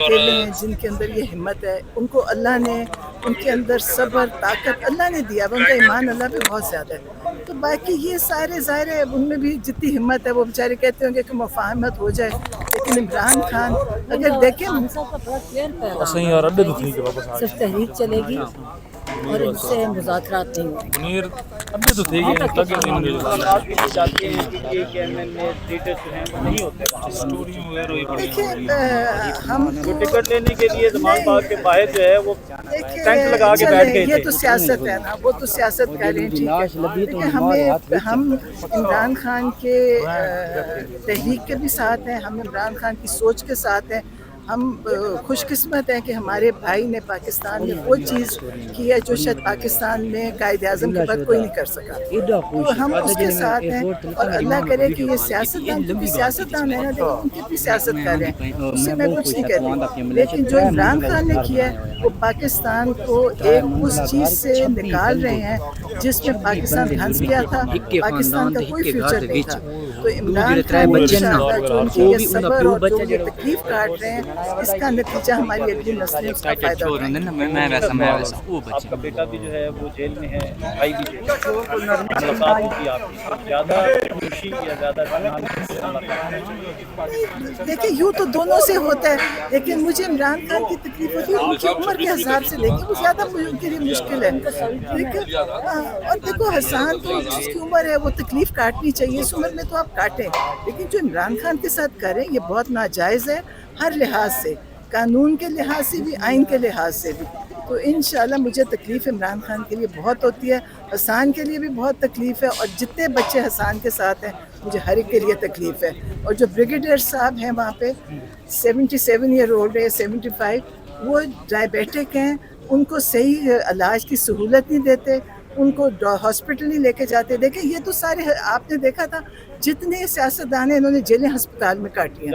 अकेले हैं जिनके अंदर ये हिम्मत है, उनको अल्लाह ने उनके अंदर सब्र ताकत अल्लाह ने दिया, उनका ईमान अल्लाह पे बहुत ज़्यादा है। तो बाकी ये सारे ज़ाहिर है उनमें भी जितनी हिम्मत है वो बेचारे कहते होंगे कि मुफाहमत हो जाए, लेकिन इमरान खान अगर देखें सही यार अड्डे तो ठीक है वापस आ सिर्फ तहरीक चलेगी और इनसे मुज़ाकरात नहीं होंगे। मुनीर अड्डे तो ठीक है तक आप ये चाहते हैं कि ये चेयरमैन में लीडर जो हैं वो नहीं होते। स्टोरी वगैरह ही पड़ी देखिए हम वो टिकट लेने के लिए जमान बाग के बाहर जो है वो टेंट लगा के बैठ गए ये थे। तो सियासत है ना, वो तो सियासत कर रहे हैं, ठीक है। लेकिन हम इमरान खान के तहरीक के भी साथ हैं, हम इमरान खान की सोच के साथ हैं। हम खुशकिस्मत हैं कि हमारे भाई ने पाकिस्तान में वो चीज़ की है जो शायद पाकिस्तान में कायद आज़म के बाद कोई नहीं कर सका, तो हम उसके साथ हैं। और अल्लाह करे कि ये सियासतदान जो भी सियासतदान है ना, देखो उनकी भी सियासत कर रहे हैं, उससे मैं कुछ नहीं कह रही, लेकिन जो इमरान खान ने किया है वो पाकिस्तान को एक उस चीज़ से निकाल रहे हैं जिसमें पाकिस्तान धंस गया था, पाकिस्तान का कोई फ्यूचर नहीं था। तो इमरान खान इंशाअल्लाह जो उनकी ये सब्र और जो ये तकलीफ काट रहे हैं, इसका नतीजा हमारी अगली नस्लें उसका फायदा उठाएंगी। आपका बेटा भी जो है वो जेल में है, भाई भी जेल में है, मुलाकात होगी आपकी, ज़्यादा खुशी या ज़्यादा देखिए यूँ तो दोनों से होता है, लेकिन मुझे इमरान खान की तकलीफ होती है उनकी उम्र के हिसाब से, लेकिन वो ज़्यादा उनके लिए मुश्किल है। लेकिन और देखो हसन तो जिसकी उम्र है वो तकलीफ काटनी चाहिए, इस उम्र में तो आप काटें, लेकिन जो इमरान खान के साथ करें ये बहुत नाजायज़ है हर लिहाज से, कानून के लिहाज से भी, आइन के लिहाज से भी। तो इंशाल्लाह मुझे तकलीफ़ इमरान खान के लिए बहुत होती है, हसन के लिए भी बहुत तकलीफ़ है, और जितने बच्चे हसन के साथ हैं मुझे हर एक के लिए तकलीफ़ है। और जो ब्रिगेडियर साहब हैं वहाँ पे 77 ईयर ओल्ड है, 75, वो डायबिटिक हैं, उनको सही इलाज की सहूलत नहीं देते, उनको हॉस्पिटल नहीं लेके जाते। देखिए ये तो सारे आपने देखा था जितने सियासतदान हैं इन्होंने जेलें अस्पताल में काटी हैं।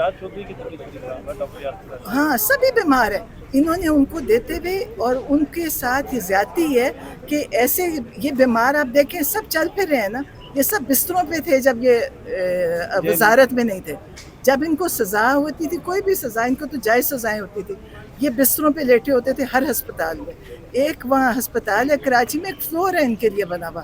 हाँ सभी बीमार हैं, इन्होंने उनको देते हुए, और उनके साथ ये ज्यादती है कि ऐसे ये बीमार आप देखें सब चल फिर रहे हैं ना, ये सब बिस्तरों पे थे जब ये वजारत में नहीं थे, जब इनको सज़ा होती थी, कोई भी सज़ा, इनको तो जायज़ सज़ाएं होती थी, ये बिस्तरों पे लेटे होते थे हर अस्पताल में। एक वहाँ अस्पताल है कराची में, एक फ्लोर है इनके लिए बना हुआ।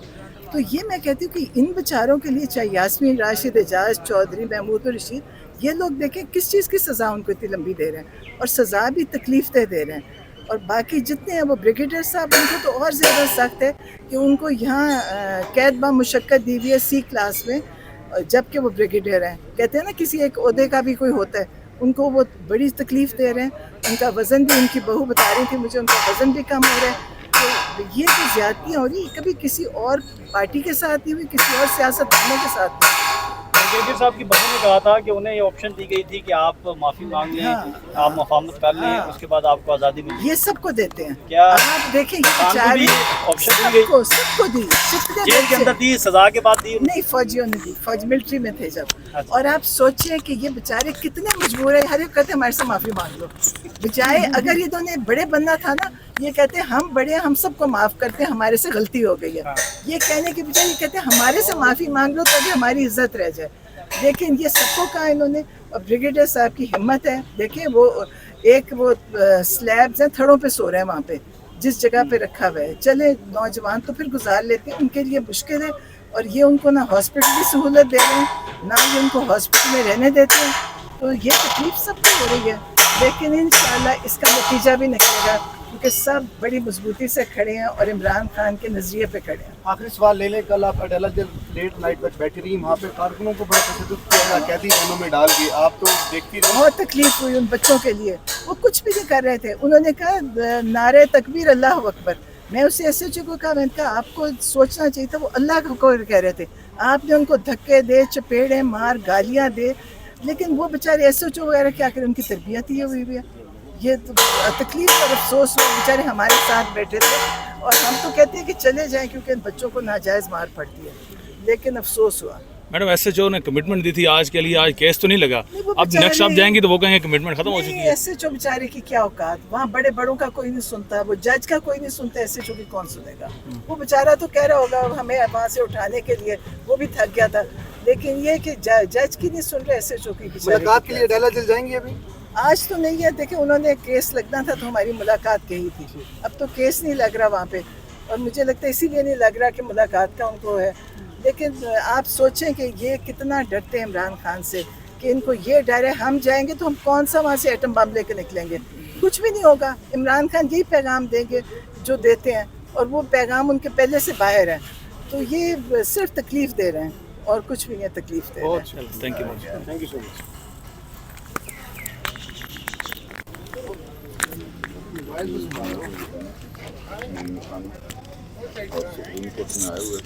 तो ये मैं कहती हूँ कि इन बेचारों के लिए, चाहे यास्मीन, राशिद, एजाज, चौधरी, महमूद और रशीद, ये लोग देखें किस चीज़ की सज़ा उनको इतनी लंबी दे रहे हैं, और सज़ा भी तकलीफ दे रहे हैं। और बाकी जितने हैं वो ब्रिगेडियर साहब, उनको तो और ज़्यादा सख्त है कि उनको यहाँ कैद बा मुशक्कत दी हुई है C क्लास में, जबकि वो ब्रिगेडियर हैं। कहते हैं ना किसी एक ओहदे का भी कोई होता है, उनको वो बड़ी तकलीफ़ दे रहे हैं। उनका वज़न भी, उनकी बहू बता रही थी मुझे, उनका वज़न भी कम हो रहा है। तो ये जो ज़्यादतियाँ हो रही, कभी किसी और पार्टी के साथ नहीं हुई, किसी और सियासतदानों के साथ नहीं। ब्रिगेडियर साहब की बहू ने कहा था कि उन्हें ये ऑप्शन दी गई थी कि आप माफ़ी मांग लें, आप मुफाहमत कर लें, उसके बाद आपको आज़ादी मिलेगी। ये सबको देते हैं, क्या आप देखें ये बेचारे ऑप्शन दी गई? सबको दी, जेल के अंदर दी, सजा के बाद दी नहीं, फौजियों ने दी, फौज मिलिट्री में थे जब। और आप सोचिए कि ये बेचारे कितने मजबूर है, हर एक कहते हमारे से माफ़ी मांग लो, बजाय अगर ये दोनों बड़े बनना था ना, ये कहते हम बड़े, हम सबको माफ़ करते हैं, हमारे से गलती हो गई है, ये कहने के बजाय ये कहते हमारे से माफ़ी मांग लो तभी हमारी इज्जत रह जाए। लेकिन ये सबको कहा इन्होंने। और ब्रिगेडियर साहब की हिम्मत है, देखिए वो एक वो स्लैब्स हैं, थड़ों पे सो रहे हैं वहाँ पे जिस जगह पे रखा हुआ है। चले नौजवान तो फिर गुजार लेते हैं, उनके लिए मुश्किल है, और ये उनको ना हॉस्पिटल की सहूलत दे रहे हैं, ना ये उनको हॉस्पिटल में रहने देते हैं। तो ये तकलीफ सबको हो रही है, लेकिन इंशाल्लाह इसका नतीजा भी निकलेगा, क्योंकि सब बड़ी मजबूती से खड़े हैं और इमरान खान के नज़रिए पे खड़े हैं। आखिरी सवाल ले लें, कल आप अडेला जेल लेट नाइट पर बैठी रही, वहाँ पे कारकुनों को बड़ा तशद्दुद किया, कैदी खानों में डाल के, आप तो देखती रही। बहुत तकलीफ हुई उन बच्चों के लिए, वो कुछ भी नहीं कर रहे थे। उन्होंने कहा नारे तकबीर अल्लाह अकबर, मैं उसे SHO को कहा, मैंने कहा आपको सोचना चाहिए था, वो अल्लाह को कह रहे थे, आपने उनको धक्के दे, चपेड़े मार, गालियाँ दे, लेकिन वो बेचारे SHO वगैरह क्या करें, उनकी तरबियत ही हुई है। ये तो तकलीफ और अफसोस हुआ, बेचारे हमारे साथ बैठे थे, और हम तो कहते हैं कि चले जाएं क्योंकि बच्चों को नाजायज़ मार पड़ती है, लेकिन अफसोस हुआ। मैडम SHO ने कमिटमेंट दी थी आज के लिए, आज केस तो नहीं लगा, अब नेक्स्ट आप जाएंगी तो वो कहेंगे कमिटमेंट खत्म हो चुकी है। SHO बेचारे की क्या औकात, वहाँ बड़े बड़ों का कोई नहीं सुनता, वो जज का कोई नहीं सुनता, SHO की कौन सुनेगा। वो बेचारा तो कह रहा होगा हमें वहाँ से उठाने के लिए, वो भी थक गया था, लेकिन ये कि जज की नहीं सुन रहे, SHO की। मुलाकात के लिए अडेला जेल जाएंगी अभी? आज तो नहीं है, देखिए उन्होंने केस लगना था तो हमारी मुलाकात कही थी, अब तो केस नहीं लग रहा वहाँ पे, और मुझे लगता है इसीलिए नहीं लग रहा कि मुलाकात का उनको है। लेकिन आप सोचें कि ये कितना डरते हैं इमरान खान से, कि इनको ये डर है हम जाएंगे तो हम कौन सा वहाँ से एटम बम लेकर निकलेंगे, कुछ भी नहीं होगा। इमरान खान यही पैगाम देंगे जो देते हैं, और वो पैगाम उनके पहले से बाहर है, तो ये सिर्फ तकलीफ दे रहे हैं और कुछ भी नहीं तकलीफ दे रहे हैं। Thank you thank you so much. Supreme court में आए हुए